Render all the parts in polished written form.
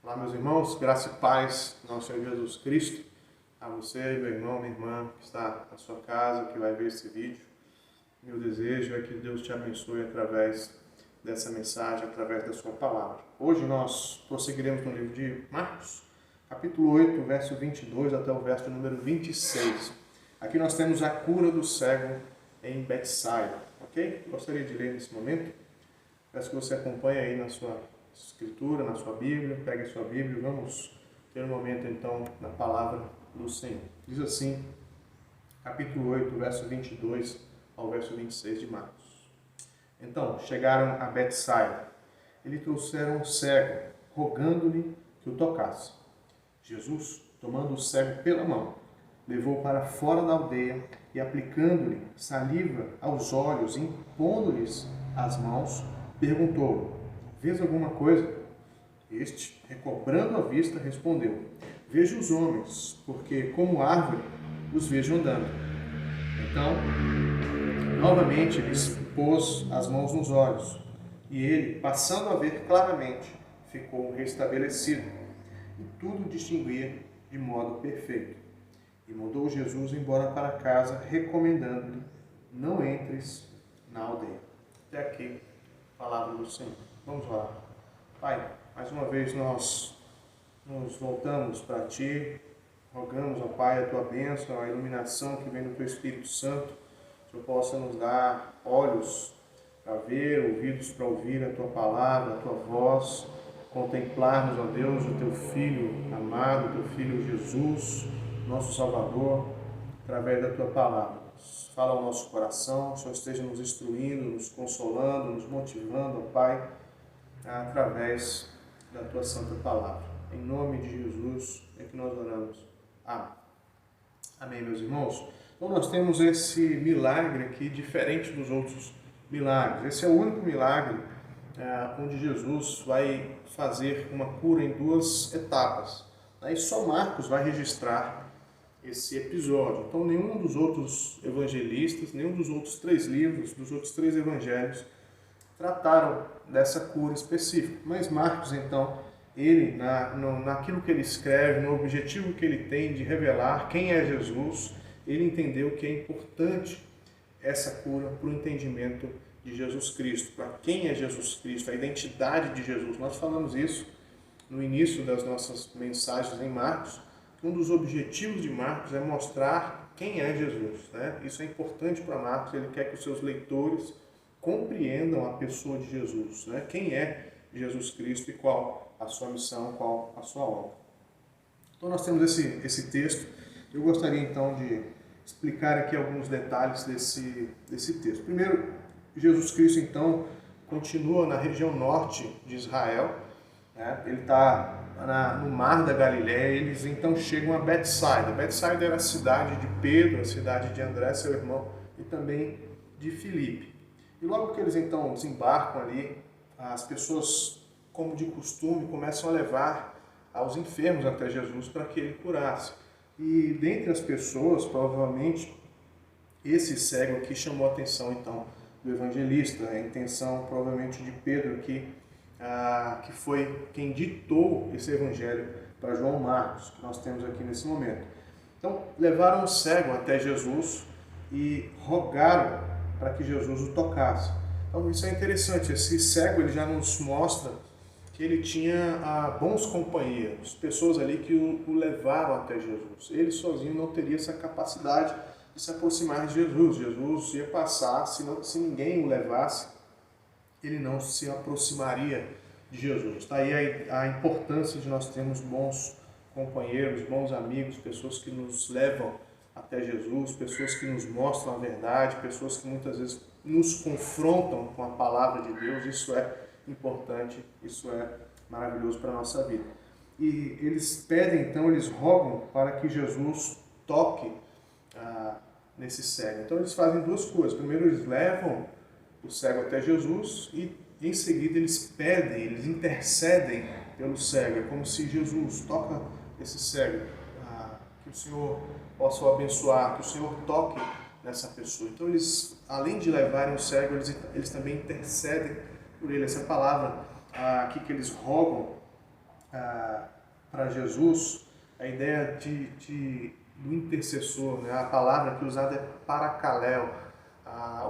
Olá, meus irmãos, graça e paz do nosso Senhor Jesus Cristo. A você, meu irmão, minha irmã, que está na sua casa, que vai ver esse vídeo. Meu desejo é que Deus te abençoe através dessa mensagem, através da sua palavra. Hoje nós prosseguiremos no livro de Marcos, capítulo 8, verso 22 até o verso número 26. Aqui nós temos a cura do cego em Betsaida, ok? Gostaria de ler nesse momento. Peço que você acompanhe aí na sua escritura, na sua Bíblia, pegue a sua Bíblia e vamos ter um momento então na palavra do Senhor. Diz assim, capítulo 8, verso 22 ao verso 26 de Marcos. Então, chegaram a Betsaida. Ele trouxeram um cego, rogando-lhe que o tocasse. Jesus, tomando o cego pela mão, levou para fora da aldeia e, aplicando-lhe saliva aos olhos, impondo-lhes as mãos, perguntou: vês alguma coisa? Este, recobrando a vista, respondeu: vejo os homens, porque como árvore os vejo andando. Então, novamente lhes pôs as mãos nos olhos, e ele, passando a ver claramente, ficou restabelecido, e tudo distinguia de modo perfeito. E mandou Jesus embora para casa, recomendando-lhe: não entres na aldeia. Até aqui, palavra do Senhor. Vamos orar. Pai, mais uma vez nós nos voltamos para Ti, rogamos, ó Pai, a Tua bênção, a iluminação que vem do Teu Espírito Santo, que o Senhor possa nos dar olhos para ver, ouvidos para ouvir a Tua palavra, a Tua voz, contemplarmos, ó Deus, o Teu Filho amado, o Teu Filho Jesus, nosso Salvador, através da Tua palavra. Fala ao nosso coração, o Senhor esteja nos instruindo, nos consolando, nos motivando, ó Pai, através da Tua santa palavra. Em nome de Jesus é que nós oramos. Amém. Amém, meus irmãos? Então nós temos esse milagre aqui diferente dos outros milagres. Esse é o único milagre onde Jesus vai fazer uma cura em duas etapas. E só Marcos vai registrar esse episódio. Então nenhum dos outros evangelistas, nenhum dos outros 3 livros, dos outros 3 evangelhos trataram dessa cura específica. Mas Marcos, então, ele, naquilo que ele escreve, no objetivo que ele tem de revelar quem é Jesus, ele entendeu que é importante essa cura para o entendimento de Jesus Cristo, para quem é Jesus Cristo, a identidade de Jesus. Nós falamos isso no início das nossas mensagens em Marcos. Um dos objetivos de Marcos é mostrar quem é Jesus, né? Isso é importante para Marcos, ele quer que os seus leitores compreendam a pessoa de Jesus, né? Quem é Jesus Cristo e qual a sua missão, qual a sua obra. Então nós temos esse texto. Eu gostaria então de explicar aqui alguns detalhes desse texto. Primeiro, Jesus Cristo então continua na região norte de Israel, né? Ele está no mar da Galileia. Eles então chegam a Betsaida. Betsaida era a cidade de Pedro, a cidade de André, seu irmão, e também de Filipe. E logo que eles então desembarcam ali, as pessoas, como de costume, começam a levar aos enfermos até Jesus para que ele curasse. E dentre as pessoas, provavelmente, esse cego aqui chamou a atenção então do evangelista, a intenção provavelmente de Pedro aqui, que foi quem ditou esse evangelho para João Marcos, que nós temos aqui nesse momento. Então, levaram o cego até Jesus e rogaram para que Jesus o tocasse. Então, isso é interessante. Esse cego ele já nos mostra que ele tinha bons companheiros, pessoas ali que o levaram até Jesus. Ele sozinho não teria essa capacidade de se aproximar de Jesus. Jesus ia passar, se ninguém o levasse, ele não se aproximaria de Jesus. Está aí a importância de nós termos bons companheiros, bons amigos, pessoas que nos levam até Jesus, pessoas que nos mostram a verdade, pessoas que muitas vezes nos confrontam com a palavra de Deus. Isso é importante, isso é maravilhoso para a nossa vida. E eles pedem, então, eles rogam para que Jesus toque nesse cego. Então eles fazem 2 coisas. Primeiro eles levam o cego até Jesus e em seguida eles pedem, eles intercedem pelo cego. É como se Jesus toca esse cego, que o Senhor possa o abençoar, que o Senhor toque nessa pessoa. Então eles, além de levarem o cego, eles também intercedem por ele. Essa palavra aqui que eles rogam para Jesus a ideia do intercessor, né? A palavra que é usada é paracaléu.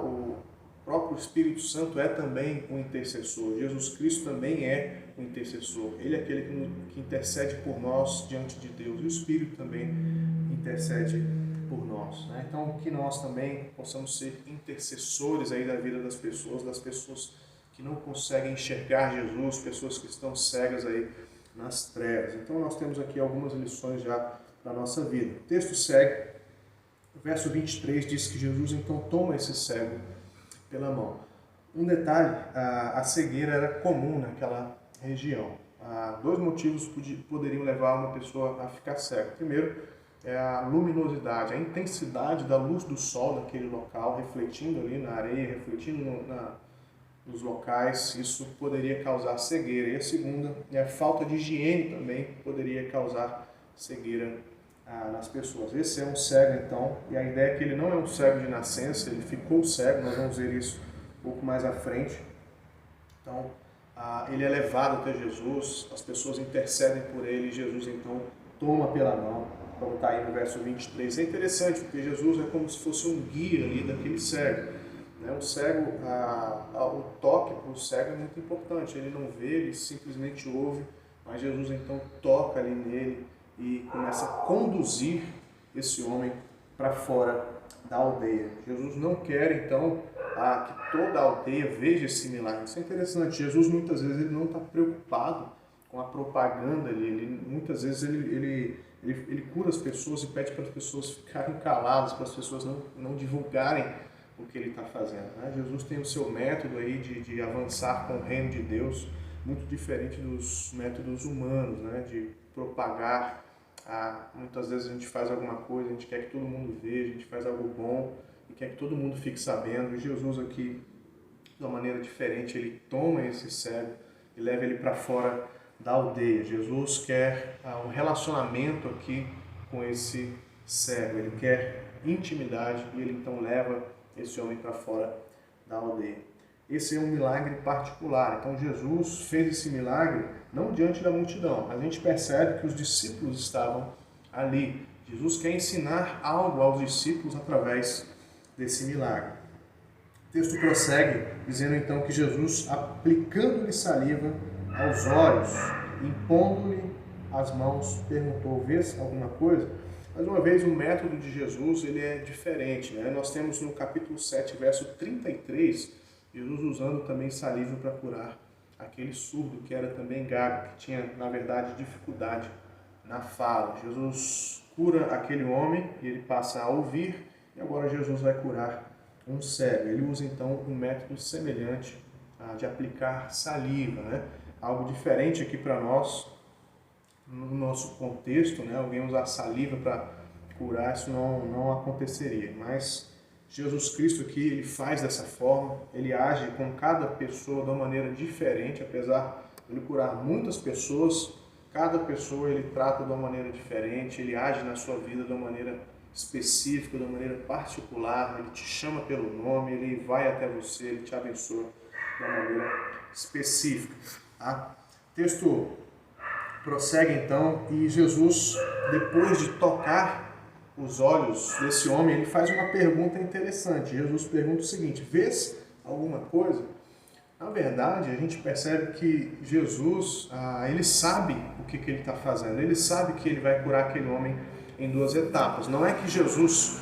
O próprio Espírito Santo é também o intercessor. Jesus Cristo também é o intercessor. Ele é aquele que intercede por nós diante de Deus. E o Espírito também intercede por nós, né? Então, que nós também possamos ser intercessores aí da vida das pessoas que não conseguem enxergar Jesus, pessoas que estão cegas aí nas trevas. Então, nós temos aqui algumas lições já para a nossa vida. O texto segue, o verso 23 diz que Jesus então toma esse cego pela mão. Um detalhe, a cegueira era comum naquela região. Dois motivos poderiam levar uma pessoa a ficar cega. Primeiro, é a luminosidade, a intensidade da luz do sol naquele local, refletindo ali na areia, refletindo nos locais, isso poderia causar cegueira. E a segunda é a falta de higiene também, poderia causar cegueira nas pessoas. Esse é um cego, então, e a ideia é que ele não é um cego de nascença, ele ficou cego, nós vamos ver isso um pouco mais à frente. Então, ele é levado até Jesus, as pessoas intercedem por ele, e Jesus, então, toma pela mão, como está aí no verso 23. É interessante, porque Jesus é como se fosse um guia ali daquele cego. Né? O cego, o toque para o cego é muito importante, ele não vê, ele simplesmente ouve, mas Jesus, então, toca ali nele, e começa a conduzir esse homem para fora da aldeia. Jesus não quer, então, que toda a aldeia veja esse milagre. Isso é interessante. Jesus, muitas vezes, ele não está preocupado com a propaganda ali. Muitas vezes, ele cura as pessoas e pede para as pessoas ficarem caladas, para as pessoas não divulgarem o que ele está fazendo. Né? Jesus tem o seu método aí de avançar com o reino de Deus, muito diferente dos métodos humanos, né? De propagar. Muitas vezes a gente faz alguma coisa, a gente quer que todo mundo veja, a gente faz algo bom e quer que todo mundo fique sabendo. E Jesus aqui, de uma maneira diferente, ele toma esse cego e leva ele para fora da aldeia. Jesus quer um relacionamento aqui com esse cego, ele quer intimidade e ele então leva esse homem para fora da aldeia. Esse é um milagre particular. Então Jesus fez esse milagre não diante da multidão. A gente percebe que os discípulos estavam ali. Jesus quer ensinar algo aos discípulos através desse milagre. O texto prossegue dizendo então que Jesus, aplicando-lhe saliva aos olhos, impondo-lhe as mãos, perguntou: vês alguma coisa? Mais uma vez, o método de Jesus ele é diferente, né? Nós temos no capítulo 7, verso 33, Jesus usando também saliva para curar aquele surdo que era também gago, que tinha, na verdade, dificuldade na fala. Jesus cura aquele homem e ele passa a ouvir, e agora Jesus vai curar um cego. Ele usa, então, um método semelhante de aplicar saliva, né? Algo diferente aqui para nós, no nosso contexto, né? Alguém usar saliva para curar, isso não aconteceria, mas Jesus Cristo aqui, ele faz dessa forma, ele age com cada pessoa de uma maneira diferente, apesar de ele curar muitas pessoas, cada pessoa ele trata de uma maneira diferente, ele age na sua vida de uma maneira específica, de uma maneira particular, ele te chama pelo nome, ele vai até você, ele te abençoa de uma maneira específica. Tá? O texto prossegue então, e Jesus, depois de tocar os olhos desse homem, ele faz uma pergunta interessante. Jesus pergunta o seguinte: vês alguma coisa? Na verdade, a gente percebe que Jesus, ele sabe o que ele está fazendo. Ele sabe que ele vai curar aquele homem em duas etapas. Não é que Jesus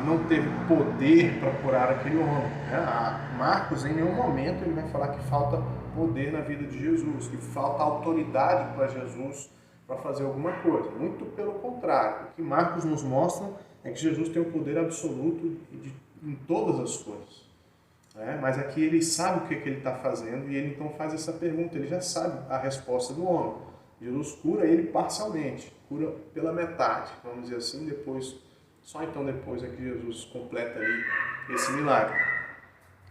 não teve poder para curar aquele homem. Né? Marcos, em nenhum momento, ele vai falar que falta poder na vida de Jesus, que falta autoridade para Jesus para fazer alguma coisa. Muito pelo contrário. O que Marcos nos mostra é que Jesus tem o poder absoluto em todas as coisas. Mas aqui ele sabe o que ele está fazendo e ele então faz essa pergunta. Ele já sabe a resposta do homem. Jesus cura ele parcialmente, cura pela metade, vamos dizer assim. Só então depois é que Jesus completa ali esse milagre.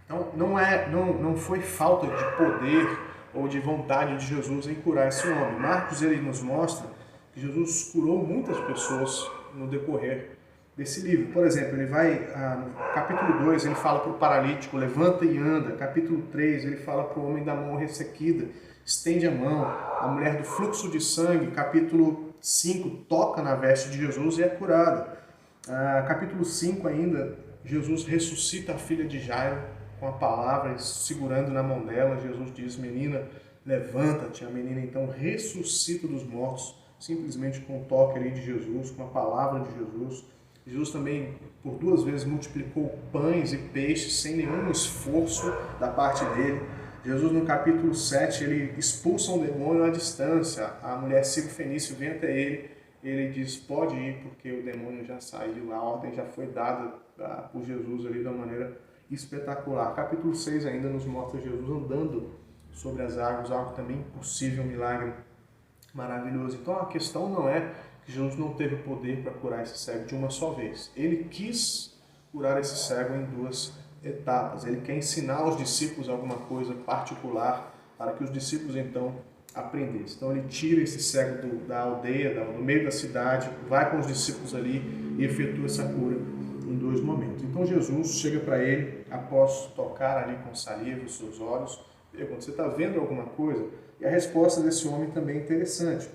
Então não foi falta de poder ou de vontade de Jesus em curar esse homem. Marcos ele nos mostra que Jesus curou muitas pessoas no decorrer desse livro. Por exemplo, ele vai, no capítulo 2, ele fala para o paralítico: levanta e anda. Capítulo 3, ele fala para o homem da mão ressequida: estende a mão. A mulher do fluxo de sangue, capítulo 5, toca na veste de Jesus e é curada. Capítulo 5 ainda, Jesus ressuscita a filha de Jairo com a palavra, segurando na mão dela. Jesus diz, menina, levanta-te. A menina então ressuscita dos mortos, simplesmente com o toque ali de Jesus, com a palavra de Jesus. Jesus também, por 2 vezes, multiplicou pães e peixes sem nenhum esforço da parte dele. Jesus, no capítulo 7, ele expulsa um demônio à distância. A mulher Cirofenícia vem até ele, ele diz, pode ir, porque o demônio já saiu, a ordem já foi dada por Jesus ali de uma maneira espetacular. Capítulo 6 ainda nos mostra Jesus andando sobre as águas, algo também impossível, um milagre maravilhoso. Então a questão não é que Jesus não teve poder para curar esse cego de uma só vez. Ele quis curar esse cego em 2 etapas. Ele quer ensinar aos discípulos alguma coisa particular para que os discípulos então aprendessem. Então ele tira esse cego da aldeia, do meio da cidade, vai com os discípulos ali e efetua essa cura em 2 momentos. Então Jesus chega para ele, após tocar ali com saliva os seus olhos, pergunta, você está vendo alguma coisa? E a resposta desse homem também é interessante.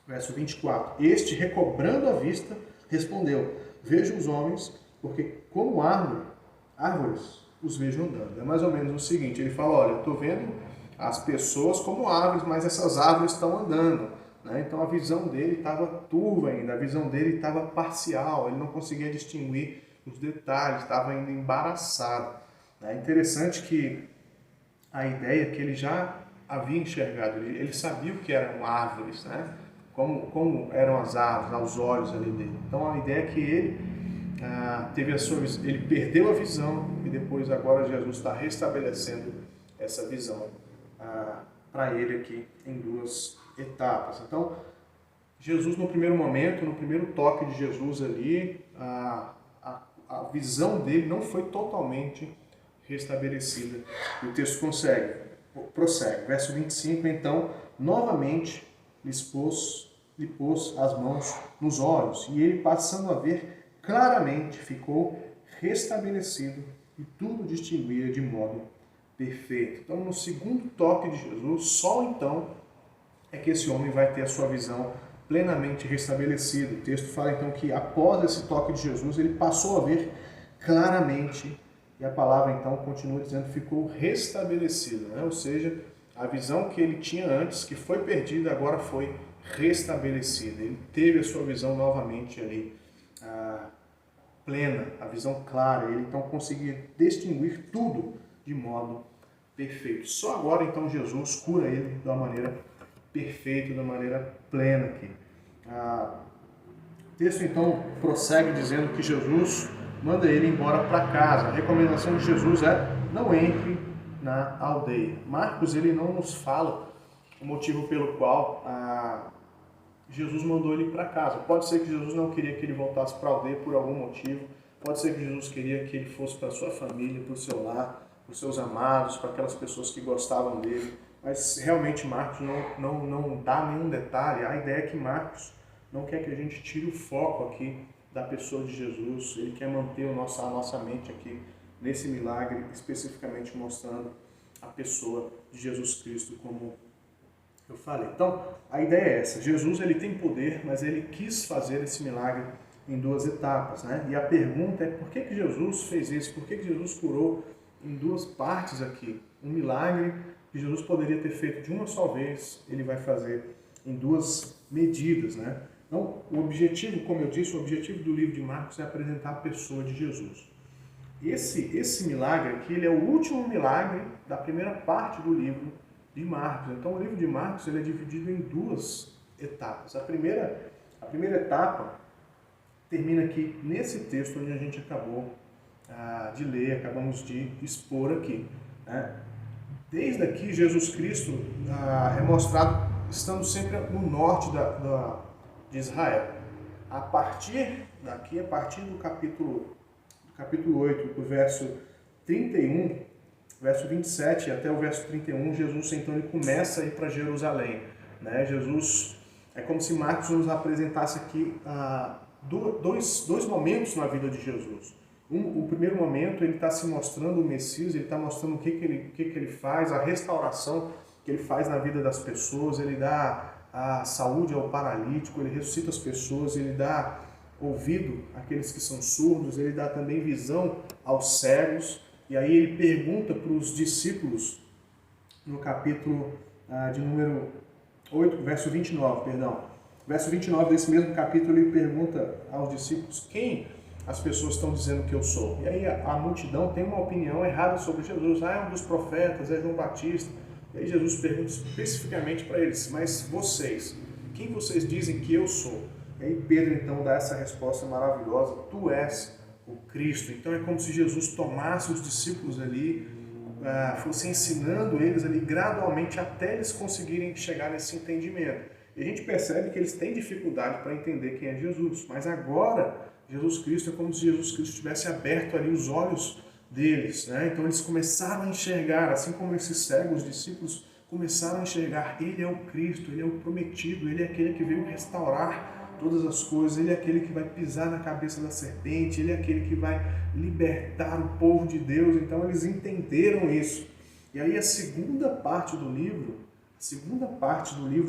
Verso 24. Este, recobrando a vista, respondeu, vejo os homens, porque como árvores os vejo andando. É mais ou menos o seguinte, ele fala, olha, eu estou vendo as pessoas como árvores, mas essas árvores estão andando. Né? Então a visão dele estava turva ainda, a visão dele estava parcial, ele não conseguia distinguir os detalhes, estava ainda embaraçado. É interessante que a ideia que ele já havia enxergado, ele sabia o que eram árvores, né? Como eram as árvores aos olhos ali dele. Então a ideia é que ele ele perdeu a visão e depois agora Jesus está restabelecendo essa visão para ele aqui em 2 etapas. Então Jesus no primeiro momento, no primeiro toque de Jesus ali, a visão dele não foi totalmente restabelecida. E o texto prossegue. Verso 25, então, novamente lhe pôs as mãos nos olhos, e ele, passando a ver claramente, ficou restabelecido e tudo distinguia de modo perfeito. Então, no segundo toque de Jesus, só então é que esse homem vai ter a sua visão plenamente restabelecida. O texto fala então que após esse toque de Jesus, ele passou a ver claramente, e a palavra então continua dizendo ficou restabelecido, né? Ou seja, a visão que ele tinha antes, que foi perdida, agora foi restabelecida. Ele teve a sua visão novamente ali, plena, a visão clara. Ele então conseguia distinguir tudo de modo perfeito. Só agora então Jesus cura ele de uma maneira perfeita, de uma maneira plena aqui. O texto então prossegue dizendo que Jesus manda ele embora para casa. A recomendação de Jesus é não entre na aldeia. Marcos ele não nos fala o motivo pelo qual Jesus mandou ele para casa. Pode ser que Jesus não queria que ele voltasse para a aldeia por algum motivo. Pode ser que Jesus queria que ele fosse para a sua família, para o seu lar, para os seus amados, para aquelas pessoas que gostavam dele. Mas realmente Marcos não dá nenhum detalhe. A ideia é que Marcos não quer que a gente tire o foco aqui da pessoa de Jesus. Ele quer manter a nossa mente aqui nesse milagre, especificamente mostrando a pessoa de Jesus Cristo, como eu falei. Então, a ideia é essa. Jesus ele tem poder, mas ele quis fazer esse milagre em 2 etapas, né? E a pergunta é por que Jesus fez isso? Por que Jesus curou em 2 partes aqui? Um milagre que Jesus poderia ter feito de uma só vez, ele vai fazer em 2 medidas, né? Então, o objetivo, como eu disse, o objetivo do livro de Marcos é apresentar a pessoa de Jesus. Esse milagre aqui, ele é o último milagre da primeira parte do livro de Marcos. Então, o livro de Marcos ele é dividido em 2 etapas. A primeira etapa termina aqui nesse texto onde a gente acabou de ler, acabamos de expor aqui, né? Desde aqui, Jesus Cristo é mostrado estando sempre no norte de Israel. A partir do capítulo 8, do verso 31, verso 27 até o verso 31, Jesus então ele começa a ir para Jerusalém, né? Jesus, é como se Marcos nos apresentasse aqui dois momentos na vida de Jesus. O primeiro momento ele está se mostrando o Messias, ele está mostrando o que ele faz, a restauração que ele faz na vida das pessoas, ele dá a saúde ao paralítico, ele ressuscita as pessoas, ele dá ouvido àqueles que são surdos, ele dá também visão aos cegos. E aí ele pergunta para os discípulos, no capítulo de número 8, verso 29, perdão. Verso 29 desse mesmo capítulo, ele pergunta aos discípulos quem as pessoas estão dizendo que eu sou. E aí a multidão tem uma opinião errada sobre Jesus. É um dos profetas, é João Batista. E aí Jesus pergunta especificamente para eles, mas vocês, quem vocês dizem que eu sou? E aí Pedro então dá essa resposta maravilhosa, tu és o Cristo. Então é como se Jesus tomasse os discípulos ali, fosse ensinando eles ali gradualmente até eles conseguirem chegar nesse entendimento. E a gente percebe que eles têm dificuldade para entender quem é Jesus, mas agora Jesus Cristo é como se Jesus Cristo tivesse aberto ali os olhos deles, né? Então eles começaram a enxergar, assim como esses cegos, os discípulos começaram a enxergar, ele é o Cristo, ele é o prometido, ele é aquele que veio restaurar todas as coisas, ele é aquele que vai pisar na cabeça da serpente, ele é aquele que vai libertar o povo de Deus. Então eles entenderam isso. E aí a segunda parte do livro,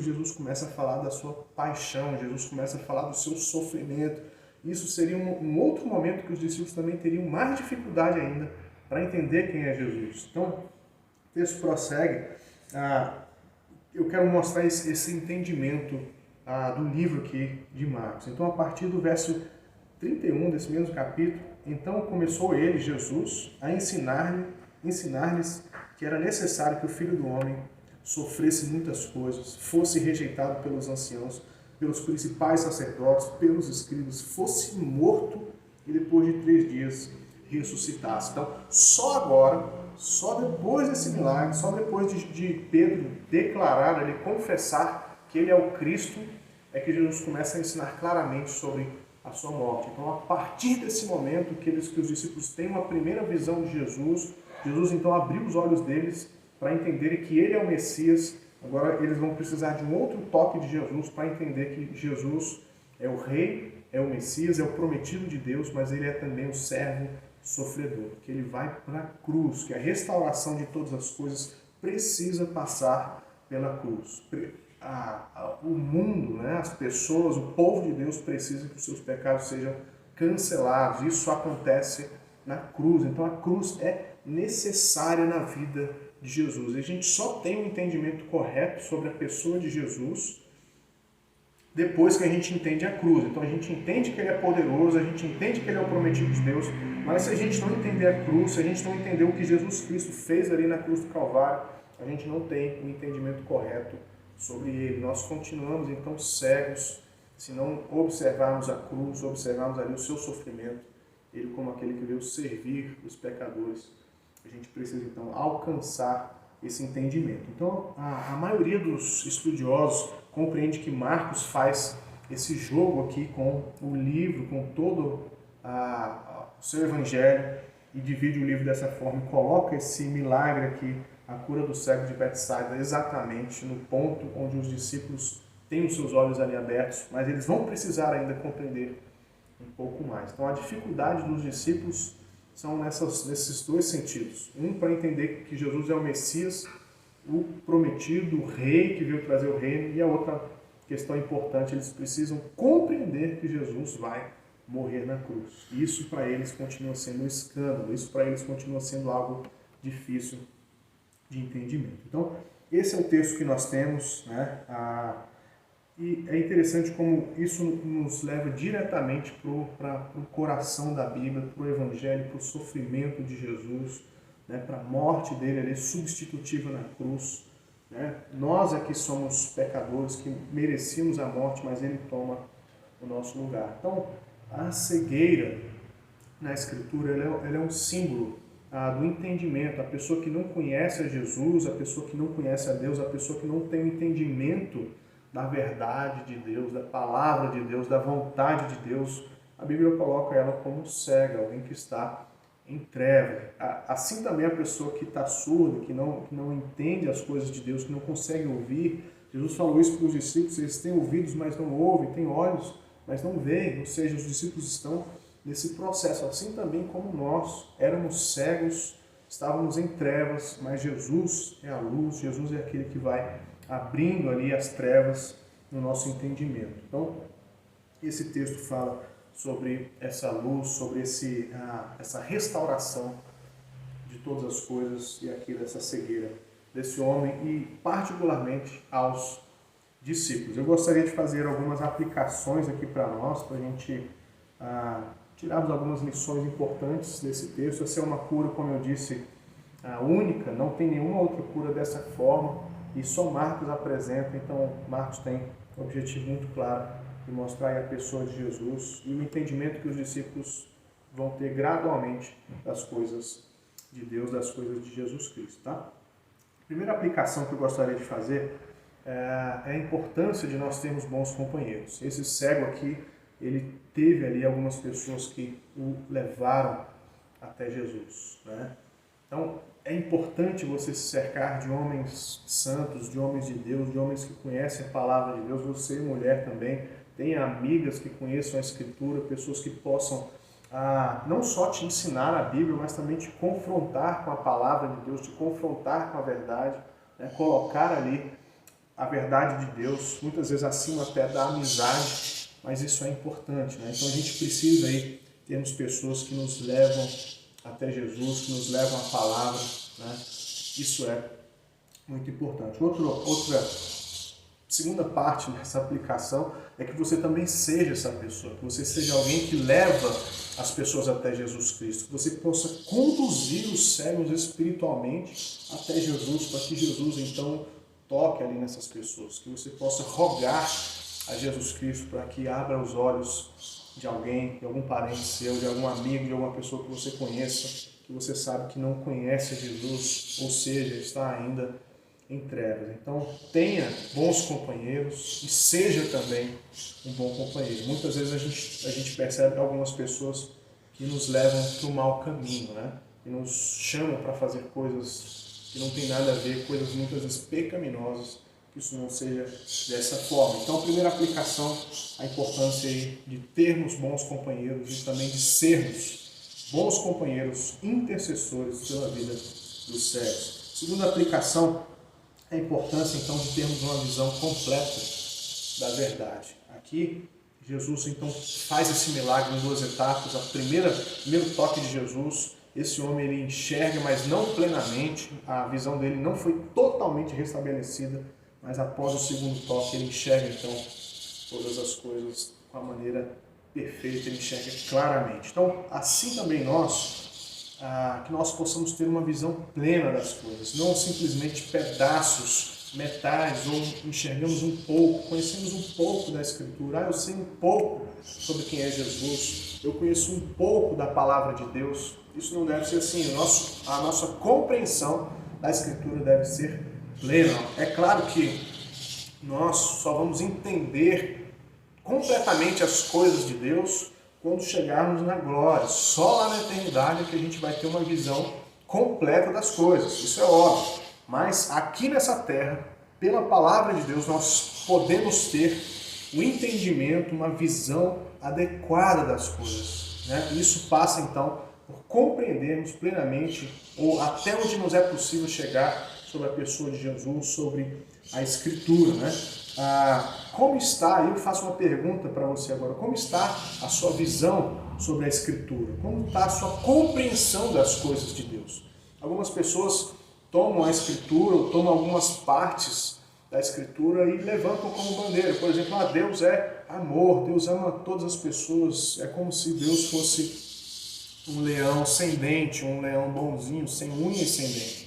Jesus começa a falar da sua paixão, Jesus começa a falar do seu sofrimento. Isso seria um outro momento que os discípulos também teriam mais dificuldade ainda para entender quem é Jesus. Então, o texto prossegue. Eu quero mostrar esse entendimento do livro aqui de Marcos. Então, a partir do verso 31 desse mesmo capítulo, então começou ele, Jesus, a ensinar-lhes que era necessário que o Filho do Homem sofresse muitas coisas, fosse rejeitado pelos anciãos, pelos principais sacerdotes, pelos escribas, fosse morto e depois de 3 dias ressuscitasse. Então, só agora, só depois desse milagre, só depois de Pedro declarar, ele confessar que ele é o Cristo, é que Jesus começa a ensinar claramente sobre a sua morte. Então, a partir desse momento que os discípulos têm uma primeira visão de Jesus, Jesus então abriu os olhos deles para entenderem que ele é o Messias. Agora eles vão precisar de um outro toque de Jesus para entender que Jesus é o Rei, é o Messias, é o prometido de Deus, mas ele é também o servo sofredor, que ele vai para a cruz, que a restauração de todas as coisas precisa passar pela cruz. O mundo, né, as pessoas, o povo de Deus precisa que os seus pecados sejam cancelados. Isso acontece na cruz. Então a cruz é necessária na vida de Jesus. E a gente só tem um entendimento correto sobre a pessoa de Jesus depois que a gente entende a cruz. Então a gente entende que ele é poderoso, a gente entende que ele é o prometido de Deus, mas se a gente não entender a cruz, se a gente não entender o que Jesus Cristo fez ali na cruz do Calvário, a gente não tem um entendimento correto sobre ele. Nós continuamos então cegos se não observarmos a cruz, observarmos ali o seu sofrimento, ele como aquele que veio servir os pecadores. A gente precisa então alcançar esse entendimento. Então a maioria dos estudiosos compreende que Marcos faz esse jogo aqui com o livro, com todo o seu evangelho, e divide o livro dessa forma e coloca esse milagre aqui, a cura do cego de Betsaida, exatamente no ponto onde os discípulos têm os seus olhos ali abertos, mas eles vão precisar ainda compreender um pouco mais. Então a dificuldade dos discípulos são nesses dois sentidos. Um, para entender que Jesus é o Messias, o prometido, o rei que veio trazer o reino, e a outra questão importante, eles precisam compreender que Jesus vai morrer na cruz. Isso para eles continua sendo um escândalo, isso para eles continua sendo algo difícil de entendimento. Então, esse é o texto que nós temos, né? E é interessante como isso nos leva diretamente para o coração da Bíblia, para o Evangelho, para o sofrimento de Jesus, né? Para a morte dele ali, substitutiva na cruz. Né? Nós é que somos pecadores, que merecíamos a morte, mas ele toma o nosso lugar. Então, a cegueira na Escritura ela é um símbolo do entendimento. A pessoa que não conhece a Jesus, a pessoa que não conhece a Deus, a pessoa que não tem o entendimento da verdade de Deus, da palavra de Deus, da vontade de Deus, a Bíblia coloca ela como cega, alguém que está em treva. Assim também a pessoa que está surda, que não entende as coisas de Deus, que não consegue ouvir. Jesus falou isso para os discípulos, eles têm ouvidos, mas não ouvem, têm olhos, mas não veem. Ou seja, os discípulos estão nesse processo, assim também como nós éramos cegos estávamos em trevas, mas Jesus é a luz, Jesus é aquele que vai abrindo ali as trevas no nosso entendimento. Então, esse texto fala sobre essa luz, sobre essa restauração de todas as coisas e aqui dessa cegueira desse homem e particularmente aos discípulos. Eu gostaria de fazer algumas aplicações aqui para nós, para a gente tirarmos algumas lições importantes desse texto. Essa é uma cura, como eu disse, única, não tem nenhuma outra cura dessa forma e só Marcos apresenta, então Marcos tem um objetivo muito claro de mostrar aí a pessoa de Jesus e o entendimento que os discípulos vão ter gradualmente das coisas de Deus, das coisas de Jesus Cristo, tá? A primeira aplicação que eu gostaria de fazer é a importância de nós termos bons companheiros. Esse cego aqui, ele teve ali algumas pessoas que o levaram até Jesus, né? Então, é importante você se cercar de homens santos, de homens de Deus, de homens que conhecem a palavra de Deus. Você, mulher, também, tenha amigas que conheçam a Escritura, pessoas que possam não só te ensinar a Bíblia, mas também te confrontar com a palavra de Deus, te confrontar com a verdade, né? Colocar ali a verdade de Deus, muitas vezes acima até da amizade, mas isso é importante, né? Então a gente precisa aí termos pessoas que nos levam até Jesus, que nos levam à palavra, né? Isso é muito importante. Outra segunda parte dessa aplicação é que você também seja essa pessoa, que você seja alguém que leva as pessoas até Jesus Cristo, que você possa conduzir os cegos espiritualmente até Jesus, para que Jesus então toque ali nessas pessoas, que você possa rogar a Jesus Cristo para que abra os olhos de alguém, de algum parente seu, de algum amigo, de alguma pessoa que você conheça, que você sabe que não conhece Jesus, ou seja, está ainda em trevas. Então, tenha bons companheiros e seja também um bom companheiro. Muitas vezes a gente percebe algumas pessoas que nos levam para o mau caminho, né? Que nos chamam para fazer coisas que não tem nada a ver, coisas muitas vezes pecaminosas, que isso não seja dessa forma. Então, a primeira aplicação, a importância aí de termos bons companheiros e também de sermos bons companheiros intercessores pela vida dos cegos. Segunda aplicação, a importância então de termos uma visão completa da verdade. Aqui, Jesus então faz esse milagre em duas etapas. Primeiro toque de Jesus, esse homem ele enxerga, mas não plenamente, a visão dele não foi totalmente restabelecida, mas após o segundo toque ele enxerga então todas as coisas com a maneira perfeita, ele enxerga claramente. Então, assim também que nós possamos ter uma visão plena das coisas, não simplesmente pedaços, metais, ou enxergamos um pouco, conhecemos um pouco da Escritura. Eu sei um pouco sobre quem é Jesus, eu conheço um pouco da palavra de Deus. Isso não deve ser assim. A nossa compreensão da Escritura deve ser plena. É claro que nós só vamos entender completamente as coisas de Deus quando chegarmos na glória. Só lá na eternidade é que a gente vai ter uma visão completa das coisas. Isso é óbvio. Mas aqui nessa terra, pela palavra de Deus, nós podemos ter um entendimento, uma visão adequada das coisas, né? Isso passa então por compreendermos plenamente, ou até onde nos é possível chegar, sobre a pessoa de Jesus, sobre a Escritura, né? Como está, eu faço uma pergunta para você agora, como está a sua visão sobre a Escritura? Como está a sua compreensão das coisas de Deus? Algumas pessoas tomam a Escritura, ou tomam algumas partes da Escritura e levantam como bandeira. Por exemplo, Deus é amor, Deus ama todas as pessoas, é como se Deus fosse um leão sem dente, um leão bonzinho, sem unha e sem dente.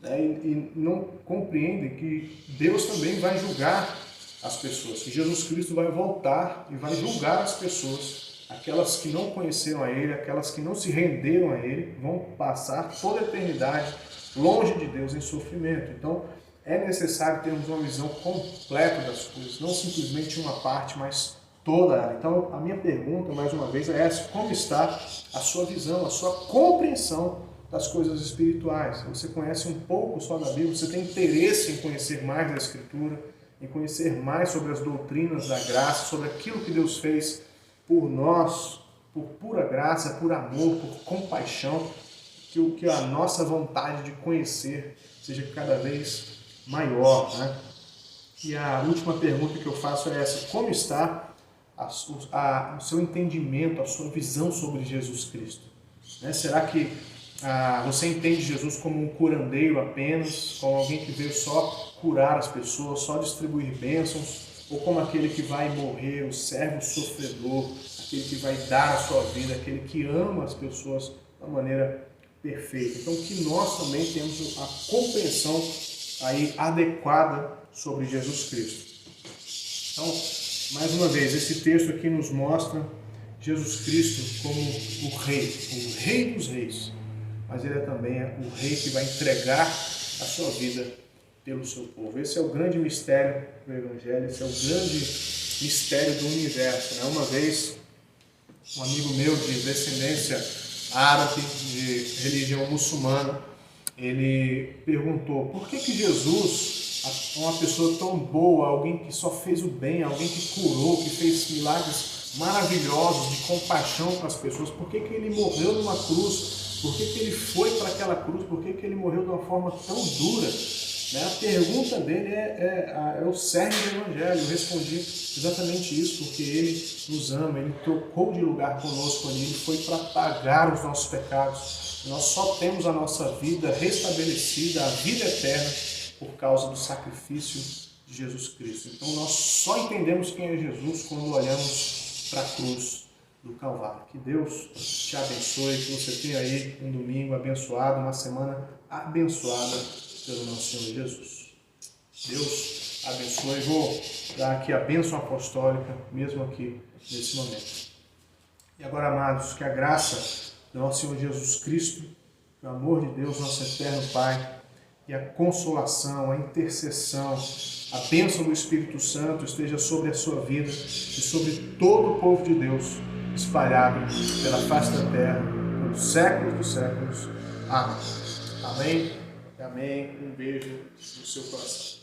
E não compreendem que Deus também vai julgar as pessoas, que Jesus Cristo vai voltar e vai julgar as pessoas, aquelas que não conheceram a Ele, aquelas que não se renderam a Ele, vão passar toda a eternidade longe de Deus em sofrimento. Então, é necessário termos uma visão completa das coisas, não simplesmente uma parte, mas toda ela. Então, a minha pergunta, mais uma vez, é essa: como está a sua visão, a sua compreensão das coisas espirituais? Você conhece um pouco só da Bíblia? Você tem interesse em conhecer mais da Escritura, em conhecer mais sobre as doutrinas da graça, sobre aquilo que Deus fez por nós, por pura graça, por amor, por compaixão? que a nossa vontade de conhecer seja cada vez maior, né? E a última pergunta que eu faço é essa: como está o seu entendimento, a sua visão sobre Jesus Cristo? Né? Será que você entende Jesus como um curandeiro apenas, como alguém que veio só curar as pessoas, só distribuir bênçãos, ou como aquele que vai morrer, o servo sofredor, aquele que vai dar a sua vida, aquele que ama as pessoas da maneira perfeita? Então, que nós também temos a compreensão aí adequada sobre Jesus Cristo. Então, mais uma vez, esse texto aqui nos mostra Jesus Cristo como o Rei dos Reis, mas ele é também o Rei que vai entregar a sua vida pelo seu povo. Esse é o grande mistério do Evangelho, esse é o grande mistério do universo. Né? Uma vez, um amigo meu de descendência árabe, de religião muçulmana, ele perguntou por que Jesus, uma pessoa tão boa, alguém que só fez o bem, alguém que curou, que fez milagres maravilhosos de compaixão para as pessoas, por que ele morreu numa cruz? Por que ele foi para aquela cruz? Por que ele morreu de uma forma tão dura? Né? A pergunta dele é o cerne do Evangelho. Eu respondi exatamente isso, porque ele nos ama, ele trocou de lugar conosco ali, ele foi para pagar os nossos pecados. Nós só temos a nossa vida restabelecida, a vida eterna, por causa do sacrifício de Jesus Cristo. Então nós só entendemos quem é Jesus quando olhamos para a cruz do Calvário. Que Deus te abençoe, que você tenha aí um domingo abençoado, uma semana abençoada pelo nosso Senhor Jesus. Deus abençoe. Vou dar aqui a bênção apostólica, mesmo aqui nesse momento. E agora, amados, que a graça do nosso Senhor Jesus Cristo, o amor de Deus, nosso eterno Pai, e a consolação, a intercessão, a bênção do Espírito Santo esteja sobre a sua vida e sobre todo o povo de Deus, espalhado pela face da terra, pelos séculos dos séculos. Amém. Amém. Amém. Um beijo no seu coração.